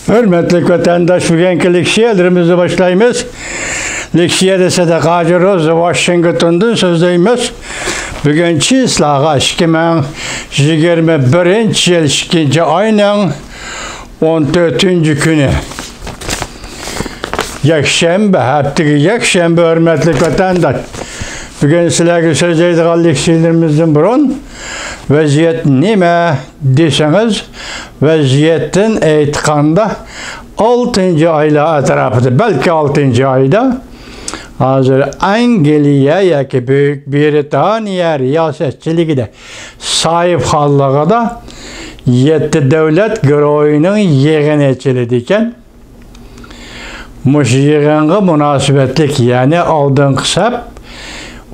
Hürmetli vatandaş, bugünkü leksiyalarımızı başlayımız. Leksiya dese de Qajiroz Washington'dan sözdeyimiz. Bugün çislağa 2021 yıl 2. ayının 14. günü. Yakşembe, heptiki yakşembe hürmetli vatandaş. Bugün sizlerge söyleyeceğiz leksiyalarımızdan burun. Vaziyet nime deseniz, vaziyetin eytkanda 6. ayla etrafıdır. Belki 6. ayda hazır Angliya yaki Büyük Britaniya riyasetçiliği de sahip hallığı da 7 devlet güroyunun yığınçılığı muş yığınğı münasibetlik yani aldığın kısap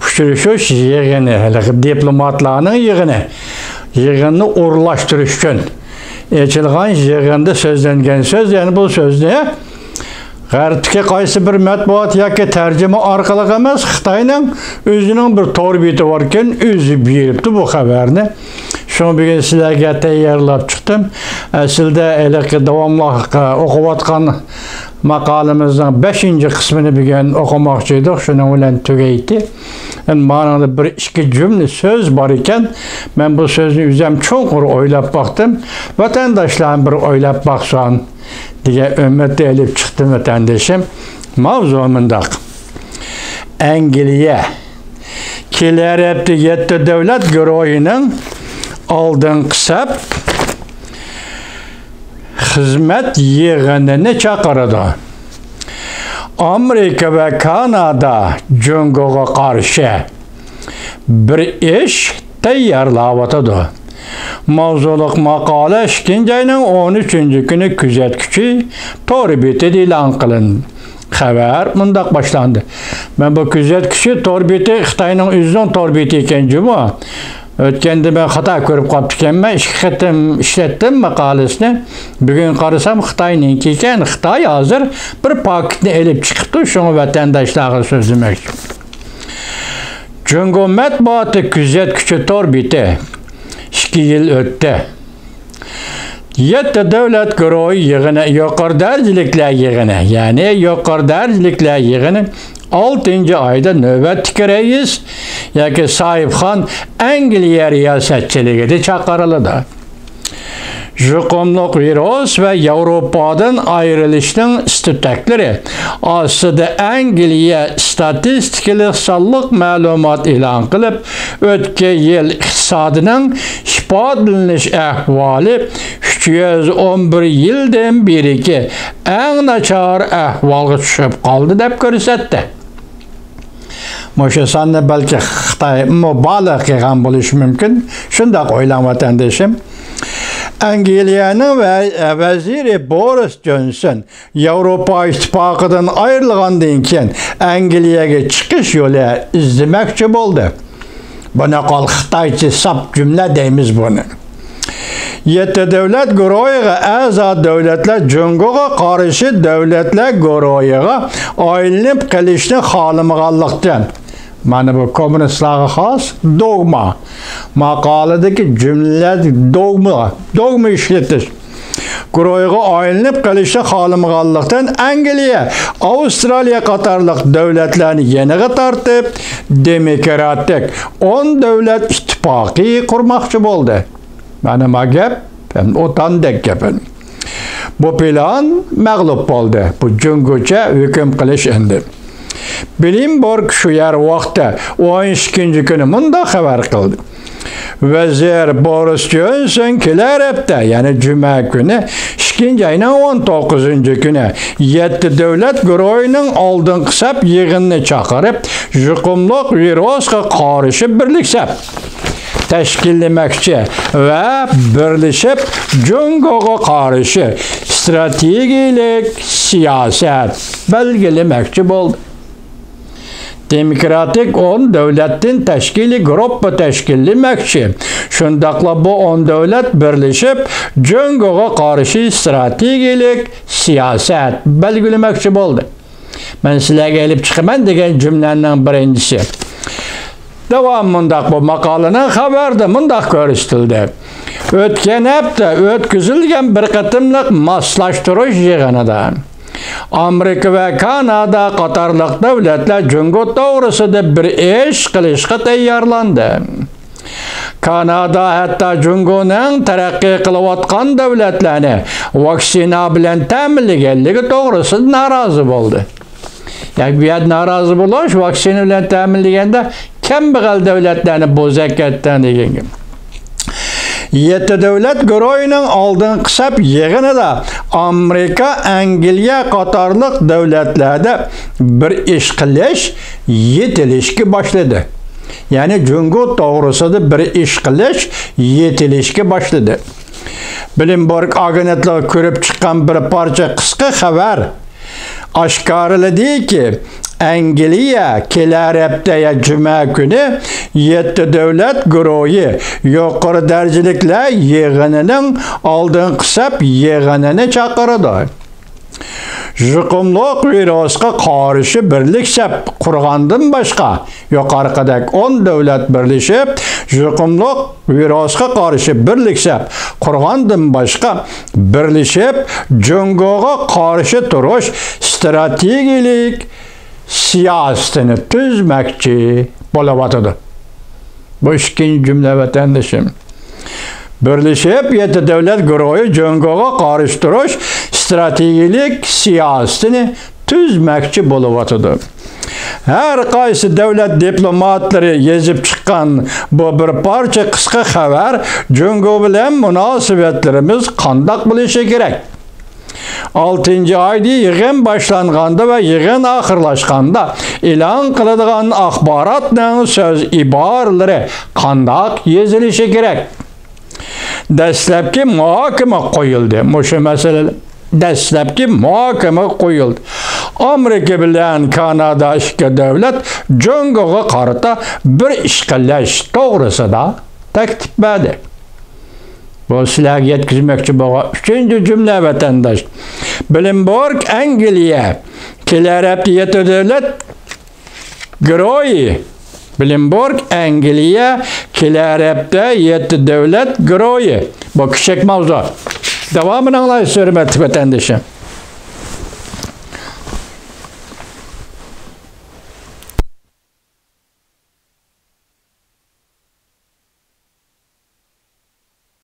uçuruşuş yığını, diplomatlarının yığını uğurlaştırış için eçilgan yığında sözlengen söz, yani bu söz ne? G'arbdagi qaysi bir matbuot yoki tarjima orqali emas, Xitoyning o'zining bir torbeti bor ekan, o'zi beribdi bu xabarni. Shuni bugun sizlarga tayyorlab chiqdim. Aslida davomli o'qiyotgan maqolamizning 5. qismini bugun o'qimoqchi edik, shuning bilan tugaydi. Ma'noda bir ikki cümle söz bor ekan. Men bu so'zni o'zim cho'nqur o'ylab baqdim. Vatandoshlar bir o'ylab baqsan diye ümmette elip çıktım vatandaşım. Mavzumundaq. Angliya keler hepti 7 devlet güroyunun aldığın kısap hizmet yığınını çakırdı. Amerika ve Kanada Cungo'ya karşı bir iş tayyorlavatıdı. Mavzuluk makale 2. ayının 13. günü küzetkiçi torbeti e'lon qilindi. Xabar mundaq başlandı. Ben bu küzetkiçi torbeti Xitoyning o'zining torbeti ekan bu. O'tganda ben xato ko'rib qolib ekanman. 2 qatim ishlatdim maqolasini. Bugun qarasam Xitoyninki ekan. Xitoy hozir bir paketni elib chiqibdi. Shuni vatandoshlarga so'zlamoqchi. Jungo matbuoti küzetkiçi torbeti 2 yıl öttü. 7 devlet güroyu yığını, yukarı dercilikler yığını, yani yukarı dercilikler yığını 6. ayda nöbetlik reis, yaki sahipxan Angliya riyasetçiliği de çağırıldı. Juqumluq virus ve Avrupa'dan ayrılışının statütleri aslında Angliya statistikalı sağlık malumat ilan qilib, ötki yıl iqtisadının şipadlanış ahvali 311 yıldan beriki en načar ahvalga tushib qoldi deb ko'rsatdi. Mo'sha sanni balki Xitoy mubolag'a qilgan bo'lishi mumkin. Shunday o'ylang vatandoshim. Angliya'nın veziri Boris Johnson Avrupa İttifakı'dan ayrılgandan keyin Angliya'ga chiqish yo'li izlamoqchi bo'ldi. Buna qol Xitoycha sap cümle deymiz bunu. 7 devlet güroyiga a'zo devletler Jungo'ga qarshi devletler güroyiga aylanib qilishni xohlamaganlikdan. Mana bu komünistlarga xos dogma. Maqoladagi cümleler dogma işletish. Guroyiga aylanib qilishni xohlamaganlikdan Angliya, Avstraliya qatorliq davlatlarni yeniga tortib, demokratik 10 davlat ittifoqi qurmoqchi bo'ldi. Mana bu gap o'tandek gap. Bu plan mag'lub bo'ldi. Bu jungocha hukm qilish endi. Bloomberg shu yer vaqtda 12. kuni munda xabar qildi. Vazir Boris Johnson kelar hafta, yani cuma günü 2. ayının 19. günü 7 devlet güroyunun aldığın kısap yığınını çağırıp juqumluq virusga qarshi birleşib tashkillamoqchi ve birleşib Jungo'ga qarshi strategik siyaset belgilamoqchi bo'ldi. Demokratik 10 devletin teşkili gruppa teşkillamoqchi. Şundaqla bu 10 devlet birleşip Jungo'ga qarshi strategik siyaset belgilamoqchi bo'ldi. Men sizlarga elib chiqaman degan jumlaning birinchisi. Devam mundaq bu maqolaning xabarda mundaq ko'rsatildi. Ötken hafta ötküzülgen bir qatımlıq maslaştırış yığınıda Amerika ve Kanada qatarlıq devletler Cungo toğrısıda bir iş qilishga tayyorlandi. Kanada hatta Cungo'nun terakki kılıvatkan devletlerini vaksina bilen təminligenligi toğrısıda narazı oldu. Yani bir yer narazı buluş, vaksina bilen təminligende kembeğel devletlerini bozak etten degen. 7 devlet güroyunun aldığın kısap yığını da Amerika, Angliya qatarlıq devletlerde bir iş qilish yetilishki başladı. Yani Cungo toğrısıda bir iş qilish yetilishki başladı. Bloomberg agentliği körüp çıkan bir parça kısa haber aşkarıladı ki Angliya kelar haftaya cuma günü 7 devlet güroyu yukarı derecelikle yığınının aldığın kısap yığınını çakırdı. Juqumluq virusga qarşı birleşip kurgandan başka yukarıdaki 10 devlet birleşip juqumluq virusga qarşı birleşip kurgandan başka birleşip Cungo'ga qarşı turuş strategik siyasetini tüzmekçi bolabatıdı. Bu ikinci cümle vatandaşım. Birleşip 7 devlet güroyu Cungo'ga qarşı turuş strategik siyasetini tüzmekçi bolabatıdı. Her qaysı devlet diplomatları yazıp çıkan bu bir parça kısa haber Cungo bilen münasebetlerimiz qandaq bilişi gerek. 6. ayda yığın başlanğanda ve yığın ahırlaşqanda elan qıladigan axbaratның söz ibarları qandaq yazılışı gerek. Dastlabki muhokama qo'yildi. Mushu masala dastlabki muhokama qo'yildi. Amerika bilan Kanada ikki davlat Cungo'ga qarata bir ish qilish to'g'risida taklif berdi. Bu sizlarga yetkazmoqchi bo'lgan 3. jumla vatandosh. Bloomberg Angliya kelar hafta 7 davlat guroyi Bloomberg Angliya kelar hafta 7 devlet güroyu. Bu küçük mavzu. Devamını anlayış hürmetli vatandaşım.